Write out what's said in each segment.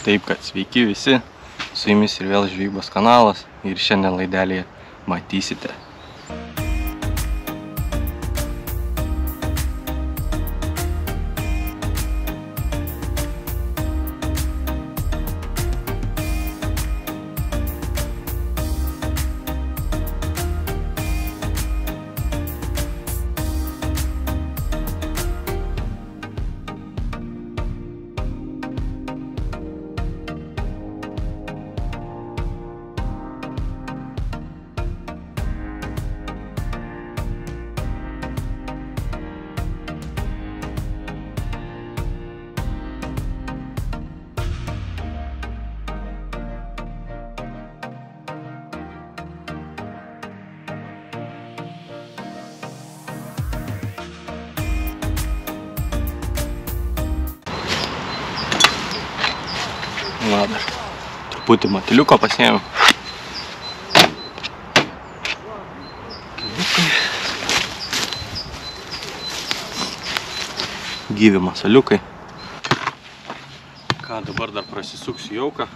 Taip kad sveiki visi, su jumis ir vėl žvejybos kanalas ir šiandien laidelėje matysite. Na, dar truputį matiliuko pasiėmiau. Gyvi masaliukai. Ką, dabar dar prasisuksiu jauką.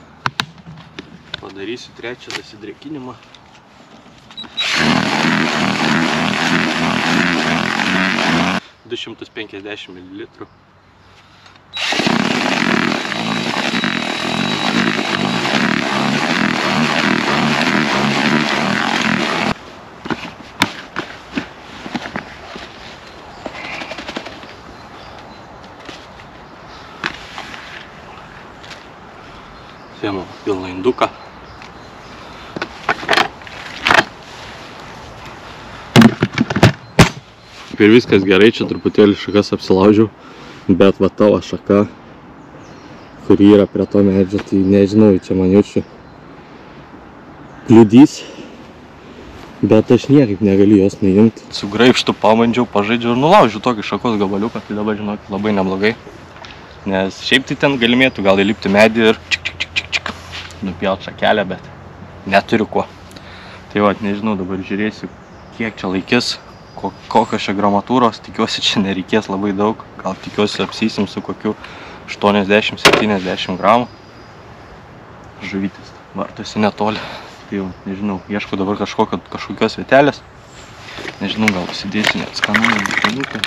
Padarysiu trečią dasidrėkinimą. $250 ml. Sėmu pilną induką. Ir viskas gerai, čia truputėlį šakas apsilaužiau, bet va tavo šaka, kuri yra prie to medžio, tai nežinau, čia man jaučiu kliudys, bet aš niekaip negaliu jos nuimti. Su graibštu pabandžiau, pažaidžiau ir nulaužiu tokį šakos gabaliuką, tai dabar žinok, labai neblogai. Nes šiaip tai ten galimėtų gal įlipti medį ir nupjaut šakelę, bet neturiu kuo. Tai va, nežinau, dabar žiūrėsiu, kiek čia laikys, kokios čia gramatūros, tikiuosi čia nereikės labai daug, gal tikiuosi apsysim su kokiu 80-70 gramų. Žuvytis vartosi netoli, tai jau, nežinau, ieškau dabar kažkokios vietelės, nežinau, gal užsidėsiu net skanumą vitanuką.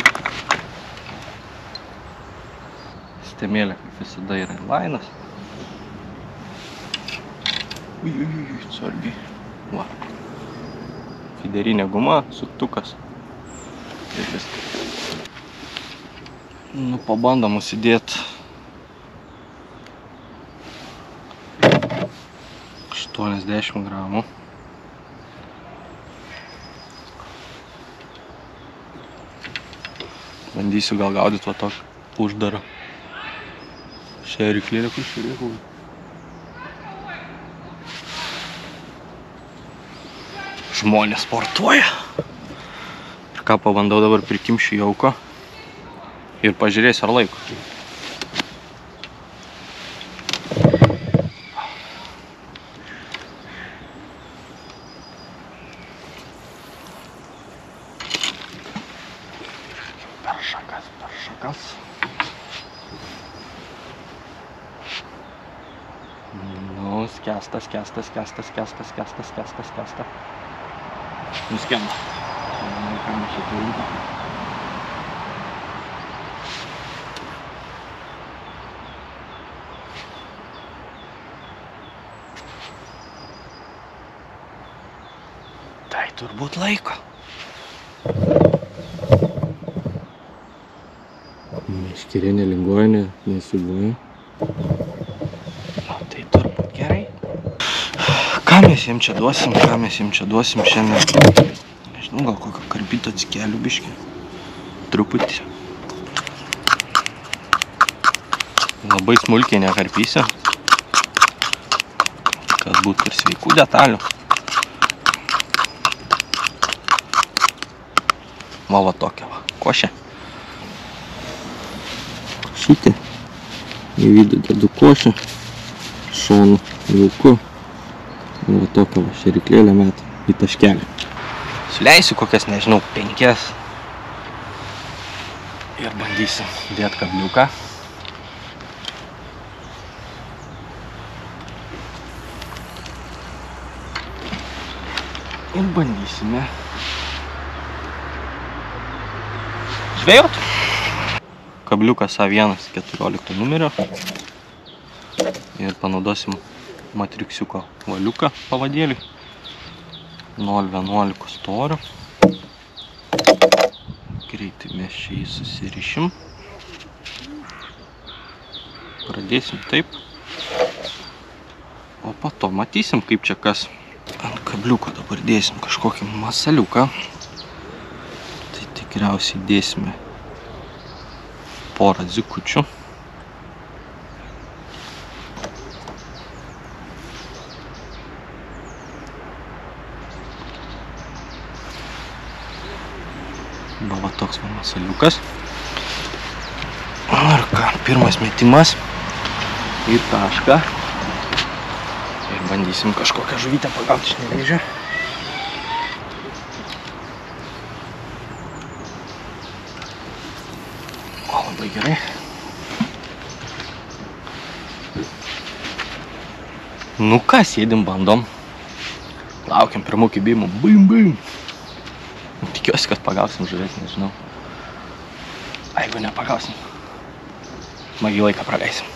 Stemėlė, kaip visada, yra inlainas. Ui, svarbiai. Va. Fiderinė guma, suktukas. Ir viskas. Nu, pabandom užsidėti 80 gramų. Bandysiu gal gaudyti va tokį uždarą šeriklėlį, kur šeriklį. Žmonės sportuoja. Ir ką, pabandau dabar prikimšiu jauko ir pažiūrėsiu, ar laiko. Per šakas. Nu, skęsta. Nuskendo. Ką mes čia turime. Tai turbūt laiko. Meškerė nelinguoja, nesiubuoja. Tai turbūt gerai. Ką mes jiem čia duosim šiandien? Nežinau, gal kokio karpyto atsikelių biškį. Truputį. Labai smulkiai nekarpysiu. Kad būtų ir sveikų detalių. Va tokia va, košė. Šitė. Į vidų dedu košę. Šonu jauku. Va tokia va šeriklėlę metu į taškelį. Suleisiu kokias, nežinau, 5. Ir bandysim dėti kabliuką. Ir bandysime žvejot. Kabliukas A1 14 numerio. Ir panaudosim matriksiuko valiuką pavadėlį. 0,11 storio. Greitai mes čia jį susirišim. Pradėsim taip. O po to matysim, kaip čia kas. Ant kabliuko dabar dėsim kažkokį masaliuką. Tai tikriausiai dėsime porą dzikučių. Va toks man masaliukas. Ir ką, pirmas metimas į tašką. Ir bandysim kažkokią žuvytę pagauti iš nevėžio. O, labai gerai. Nu ką, sėdim, bandom. Laukiam pirmų kibimų. Bim, bim. Tikiuosi, kad pagausim žuvis, nežinau. A jeigu nepagausim, smagi laiką praleisim.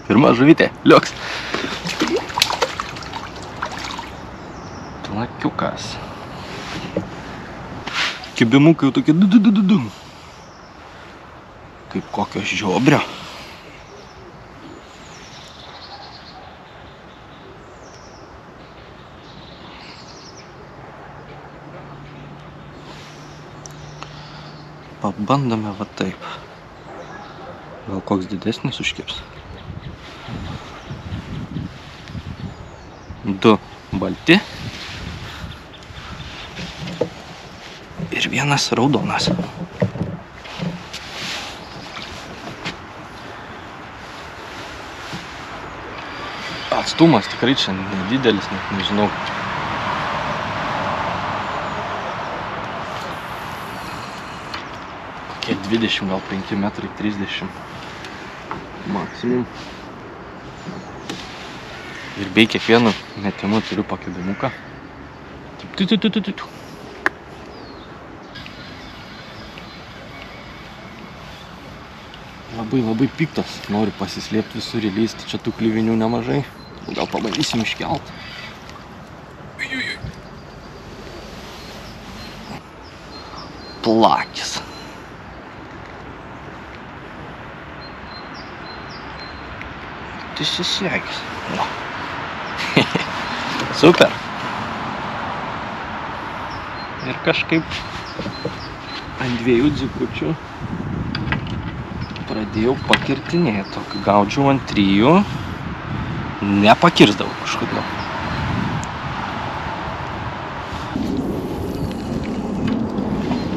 Pirma žuvytė, liuks. Plakiukas. Kibimukai jau tokie du. Kaip kokio žiobrio. Pabandome va taip. Gal koks didesnis užkibs. 2 balti. Ir 1 raudonas. Atstumas tikrai čia nedidelis, net nežinau. Kokie 20, gal 5 metrai, 30 maksimum. Ir bei kiekvienu metimu turiu pakibimuką. Labai piktas. Noriu pasislėpti visur įlysti. Čia tų klyvinių nemažai. Gal pabandysim iškelt. Plakis. Tai susiekis. No. Super. Ir kažkaip ant 2 dzikučių pradėjau pakirtinėti. Kai gaudžiau ant 3, nepakirsdavau kažkodėl.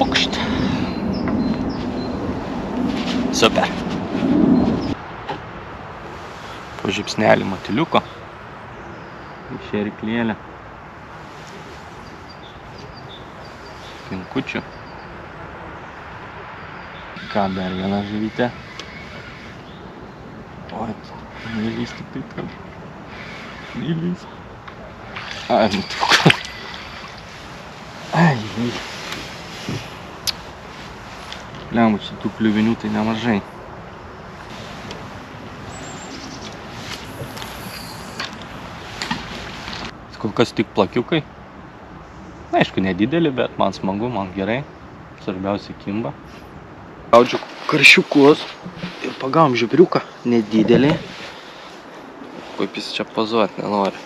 Pukšt. Super. Po žipsnelį matiliuko. Į šeriklėlę. Pinkučių. Ką, dar vieną žuvytę. Oi, neįlysti taip, kad neįlysti. Ai, nutrūko. Ai. Lembu, šitų kliuvinių tai nemažai. Kol kas tik plakiukai. Aišku, nedidelį, bet man smagu, man gerai. Svarbiausia kimba. Gaudžiu karšiukus ir pagavom žibriuką nedidelį. Kaip jis čia pozuoti nenori.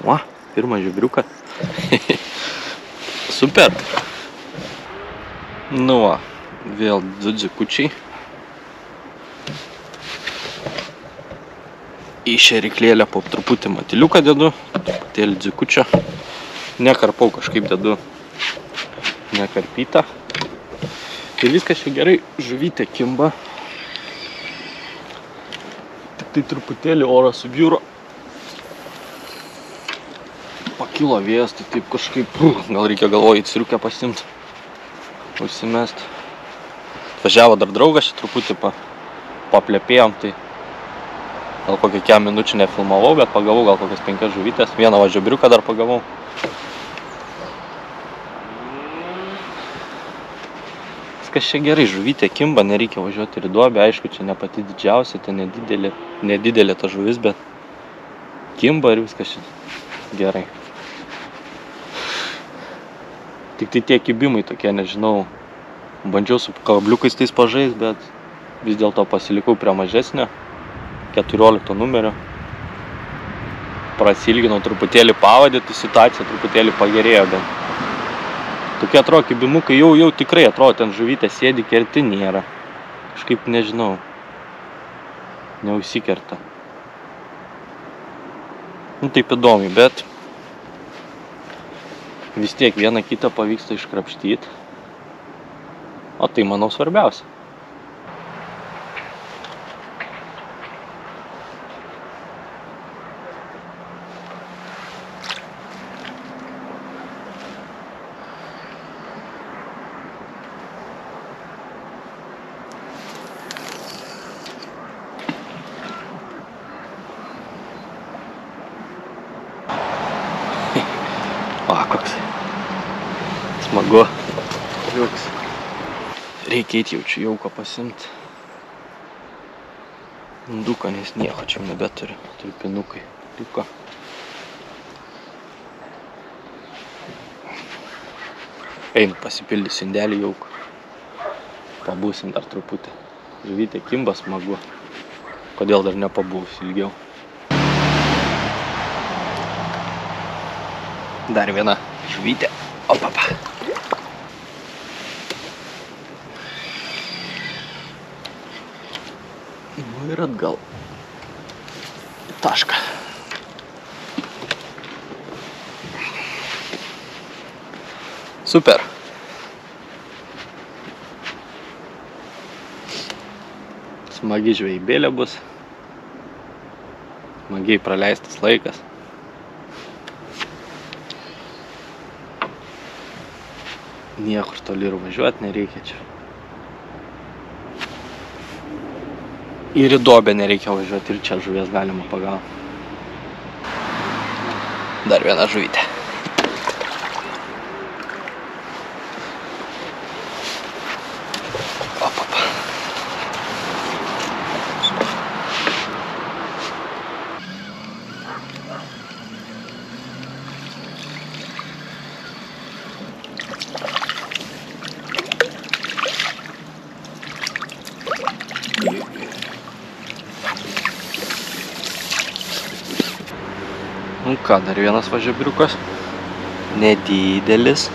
Va, pirmą žibriuką. Super. Nu va, vėl 2 dzikučiai. Į šeriklėlę po truputį matiliuką dedu, truputėlį dzikučio. Nekarpau, kažkaip dedu nekarpytą. Ir viskas čia gerai, žuvytė kimba. Tik tai truputėlį oras subjūro. Pakilo vėjas, tai taip kažkaip, gal reikia galvoju į ciriukę pasimt, užsimest. Atvažiavo dar draugas, čia truputį paplepėjom, tai Gal kokią 5 minučių nefilmavau, bet pagavau gal kokias 5 žuvytės. Vieną važiabriuką dar pagavau. Viskas čia gerai, žuvytė kimba, nereikia važiuoti ir į duobę. Aišku, čia ne pati didžiausia, tai nedidelė ta žuvis, bet kimba ir viskas čia gerai. Tik tai tie kibimai tokie, nežinau, bandžiau su kabliukais tais pažais, bet vis dėlto pasilikau prie mažesnio, 14 numerio. Prasilginau truputėlį pavadį, tai situacija truputėlį pagerėjo, bet tokie atrodo kibimukai jau tikrai atrodo, ten žuvytė sėdi, kerti nėra. Kažkaip nežinau, neužsikerta. Nu taip įdomi, bet vis tiek vieną kitą pavyksta iškrapštyti. O tai manau svarbiausia. O, koks smagu. Liuks. Reikia eiti jaučiu jauko pasiimti. Duko, nes nieko čia nebeturiu. Turiu pinukai. Liko. Einu pasipildysiu indelį jauko. Pabūsim dar truputį. Žuvytė kimba, smagu. Kodėl dar nepabūsiu ilgiau. Dar viena žuvytė. Opapa. Nu ir atgal. Tašką. Super. Smagi žvejybėlė bus. Smagiai praleistas laikas. Niekur toli ir važiuoti nereikia čia. Ir į duobę nereikia važiuoti, ir čia žuvies galima pagauti. Dar viena žuvytė. Opapa. Nu ką, dar vienas va žebriukas. Nedidelis,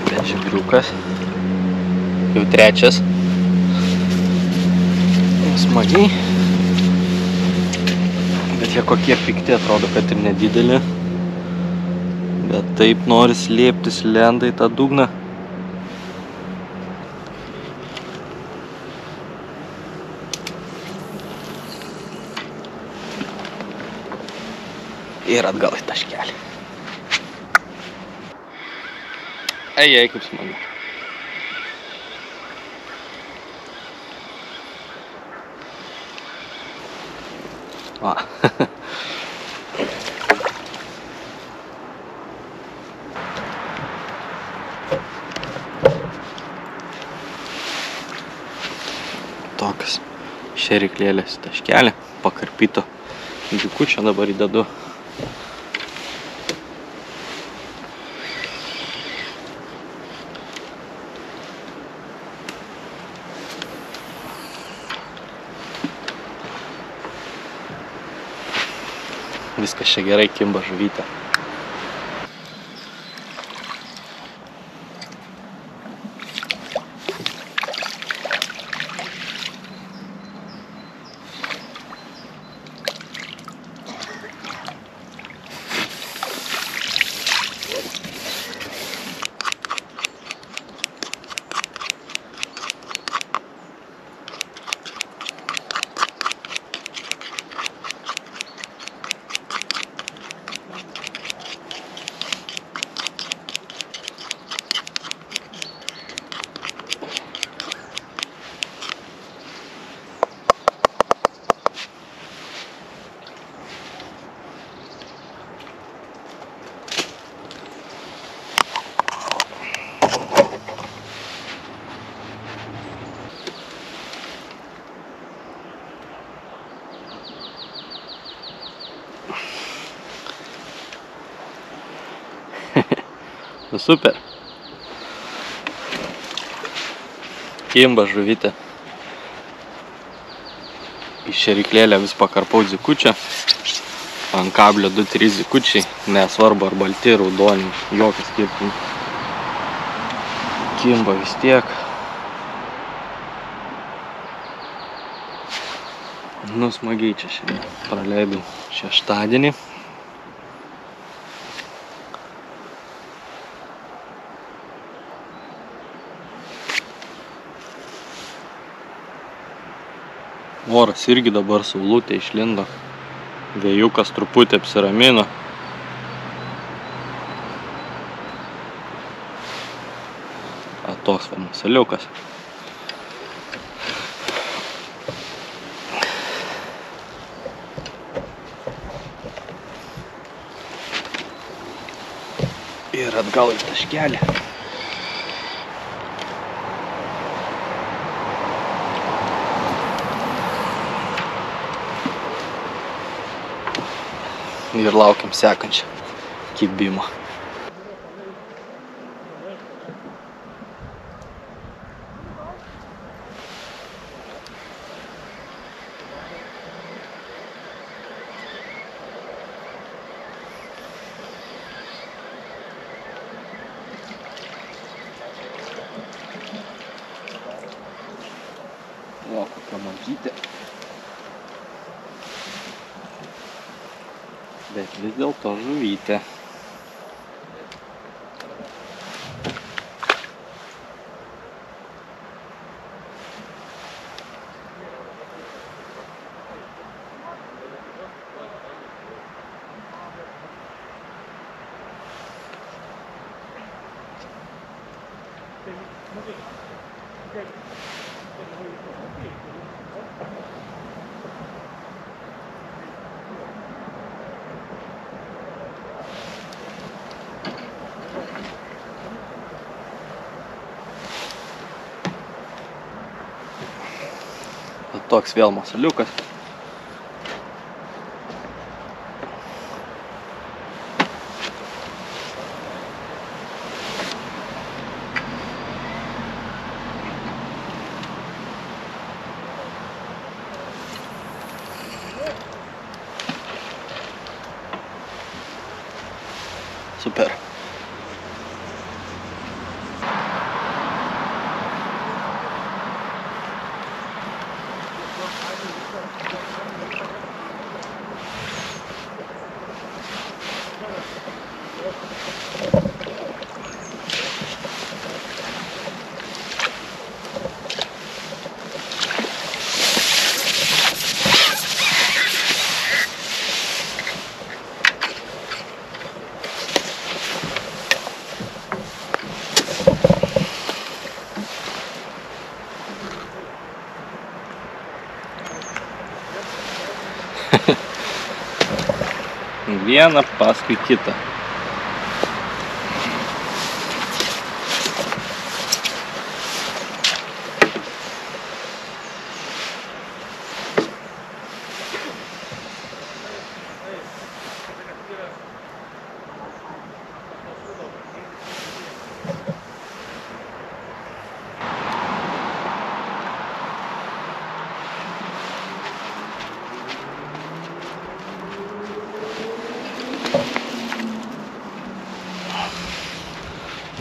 bet žebriukas. Jau trečias. Smagiai. Bet jie kokie pikti, atrodo, kad ir nedideli. Bet taip nori slėptis, lenda į tą dugną. Ir atgal į taškelį. Ei, kaip smagu. Va. Tokias šeriklėlės taškelį, pakarpyto džiukučio dabar įdedu. Viskas čia gerai, kimba žuvytė. Super. Kimba žuvytė. Iš šeriklėlę vis pakarpau dzikučią. Ant kablio 2-3 dzikučiai. Nesvarbu ar balti, raudoni. Jokios skirtumų. Kimba vis tiek. Nu, smagiai čia šiandien praleidau šeštadienį. Oras irgi dabar saulutė išlindo. Vėjukas truputį apsiramino. Toks va museliukas. Ir atgal į taškelį. Ir laukiam sekančią kibimą. O, kokia mažytė. Bet vis dėlto žuvytė. Toks vėl museliukas. Super. Vieną paskui kitą.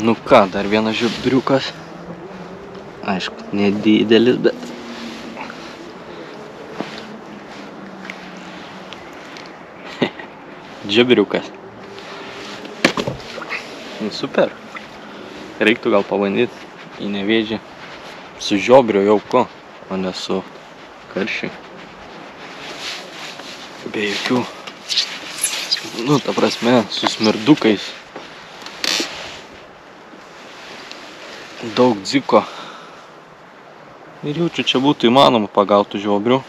Nu ką, dar vienas žiubriukas. Aišku, nedidelis, bet... Žiubriukas. Nu, super. Reiktų gal pabandyti į nevėžį su žiobriu jau ko, o ne su karšiu. Be jokių... Nu, ta prasme, su smirdukais. Daug dziko. Ir jaučiu, čia būtų įmanoma pagauti žiobrių.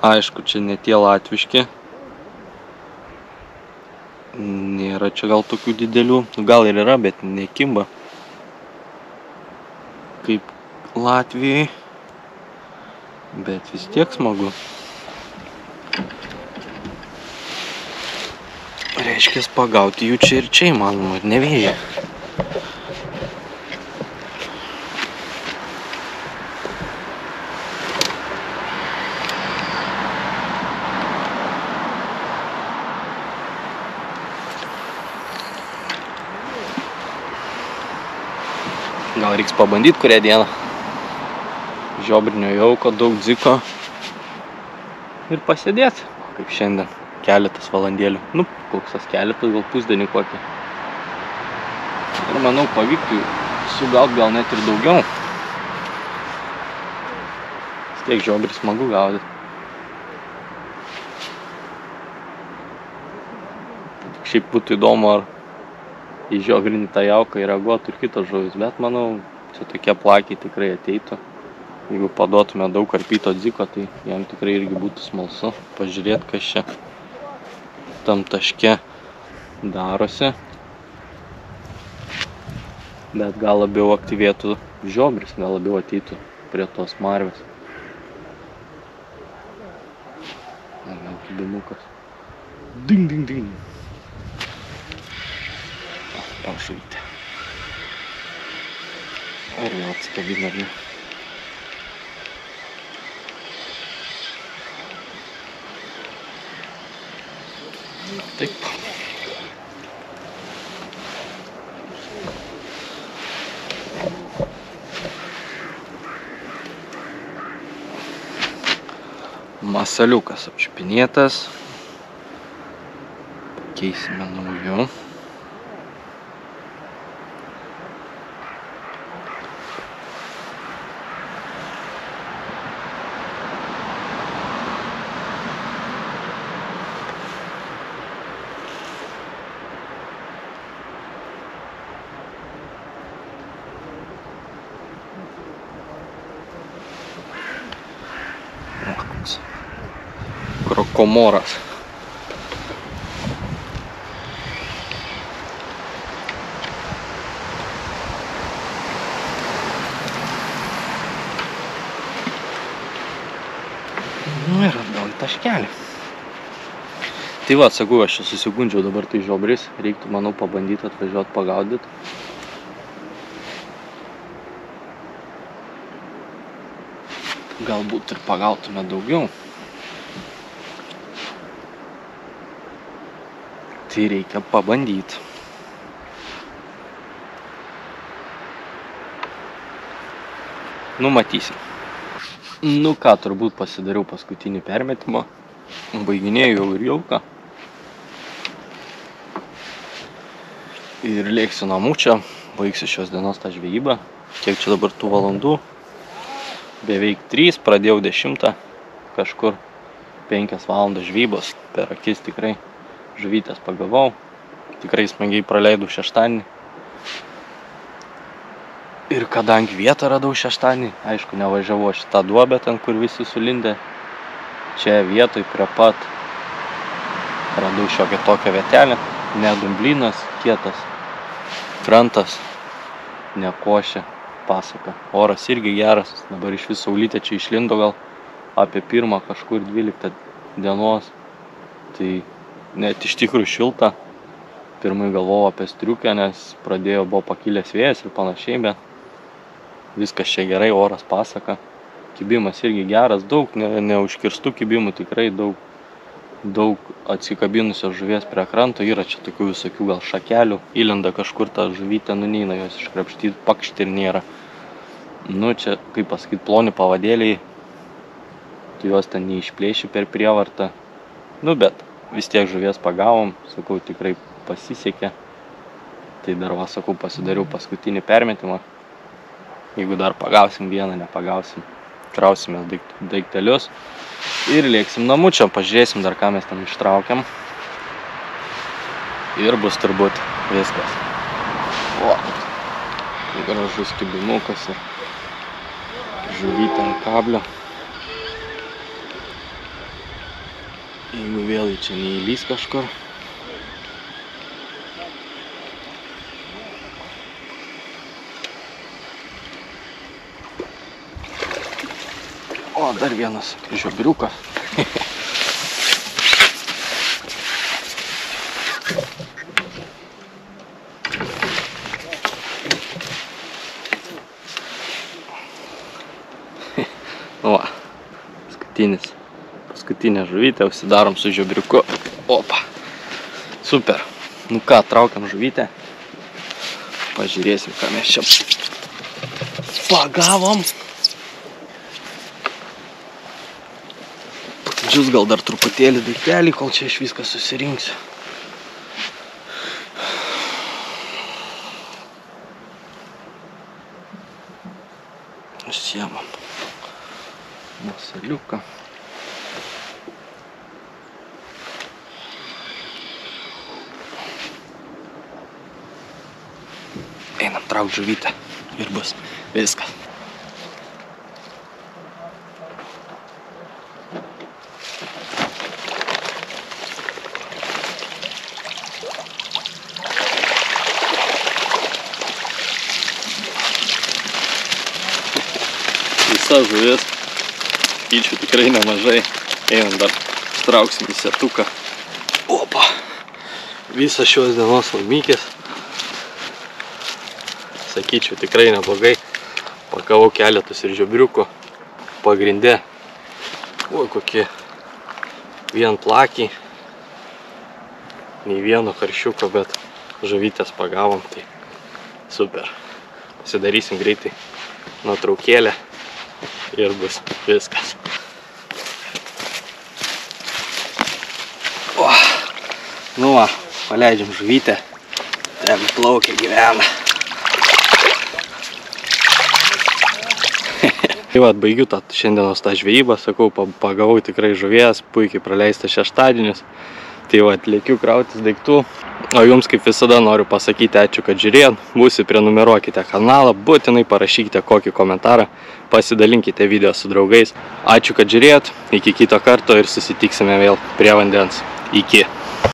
Aišku, čia ne tie latviški. Nėra čia gal tokių didelių. Gal ir yra, bet nekimba. Kaip Latvijai. Bet vis tiek smagu. reiškia pagauti jų čia ir čia įmanoma, ir nevėžė. Gal reiks pabandyti kurią dieną. Žiobrinio jauko, daug dziko. Ir pasėdėti, kaip šiandien, keletas valandėlių. Nu, koksas keletas, gal pusdienį kokį. Ir manau, pavyktų sugaut gal net ir daugiau. Tiek žiobrį smagu gaudyti. Šiaip būtų įdomu, ar į žiobrinį tą jauką reaguotų ir kitos žuvis, bet manau, čia tokie plakiai tikrai ateitų. Jeigu paduotume daug karpyto dziko, tai jam tikrai irgi būtų smalsu pažiūrėti, kas čia tam taške darosi. Bet gal labiau aktyvėtų žiobris, gal labiau ateitų prie tos marvės. Gal kibinukas. Ding, ding, ding. Pažaidė. Ir vėl atsikabina, ar ne? Taip. Masaliukas apčiupinėtas. Pakeisime nauju. Krokomoras. Nu ir atgal į taškelį. Tai va, sakau, aš čia susigundžiau dabar tai žiobris. Reiktų, manau, pabandyti atvažiuoti pagaudyti. Galbūt ir pagautume daugiau. Tai reikia pabandyti. Nu, matysim. Nu ką, turbūt pasidariau paskutinį permetimą. Baiginėjau jau ir jauką. Ir lėksiu namų čia. Baigsiu šios dienos tą žvejybą. Kiek čia dabar tų valandų? Beveik 3, pradėjau 10. Kažkur 5 valandas žvejybos. Per akis tikrai žuvytės pagavau. Tikrai smagiai praleidau šeštadienį. Ir kadangi vietą radau šeštadienį, aišku, nevažiavau šitą duobę ten, kur visi sulindė. Čia vietoj prie pat radau šiokią tokią vietelę. Ne dumblynas, kietas krantas, ne košė, pasaka. Oras irgi geras, dabar iš viso saulytė čia išlindo gal apie 1 kažkur 12 dienos. Tai net iš tikrųjų šilta. Pirmai galvojau apie striukę, nes buvo pakilęs vėjas ir panašiai, bet viskas čia gerai, oras pasaka. Kibimas irgi geras, daug neužkirstų kibimų, tikrai daug atsikabinusios žuvies prie kranto. Yra čia tokių visokių gal šakelių, įlenda kažkur tą žuvytę, nuneina jos iškrapštyti, pakšti ir nėra. Nu čia, kaip pasakyti, ploni pavadėliai, tu jos ten neišplėši per prievartą. Nu bet vis tiek žuvies pagavom, sakau, tikrai pasisekė. Tai dar va, sakau, pasidariau paskutinį permetimą. Jeigu dar pagausim vieną, nepagausim, krausimės daiktelius ir lėksim namučiam, pažiūrėsim dar, ką mes ten ištraukiam. Ir bus turbūt viskas. O, gražus kibinukas ir žuvytė ant kablio. Jeigu vėl į čia neįlys kažkur. O, dar vienas žiobriukas. Nu va, paskutinė žuvytė, užsidarom su žiobriuku. Opa, super. Nu ką, traukiam žuvytę. Pažiūrėsim, ką mes čia pagavom. Džius gal dar truputėlį daiktelį, kol čia iš viską susirinksiu. Siemam masaliuką. Einam traukt žuvytę ir bus viskas. Visa žuvis, kyčių tikrai nemažai. Einam dar trauksim į setuką. Opa! Visas šios dienos laimikis. Sakyčiau, tikrai neblogai. Pakavau keletus ir žiobriukų. Pagrinde. Oi, kokie vien plakiai. Nei vieno karšiuko, bet žuvytės pagavom. Tai super. Pasidarysim greitai nuotraukėlę ir bus viskas. O, nu va, paleidžiam žuvytę. Tegu plaukia, gyvena. Tai va, baigiu šiandienos tą žvejybą, sakau, pagavau tikrai žuvies, puikiai praleistas šeštadienis. Tai va, lėkiu krautis daiktų. O jums kaip visada noriu pasakyti ačiū, kad žiūrėjot. Prenumeruokite kanalą, būtinai parašykite kokį komentarą, pasidalinkite video su draugais. Ačiū, kad žiūrėjot, iki kito karto ir susitiksime vėl prie vandens. Iki.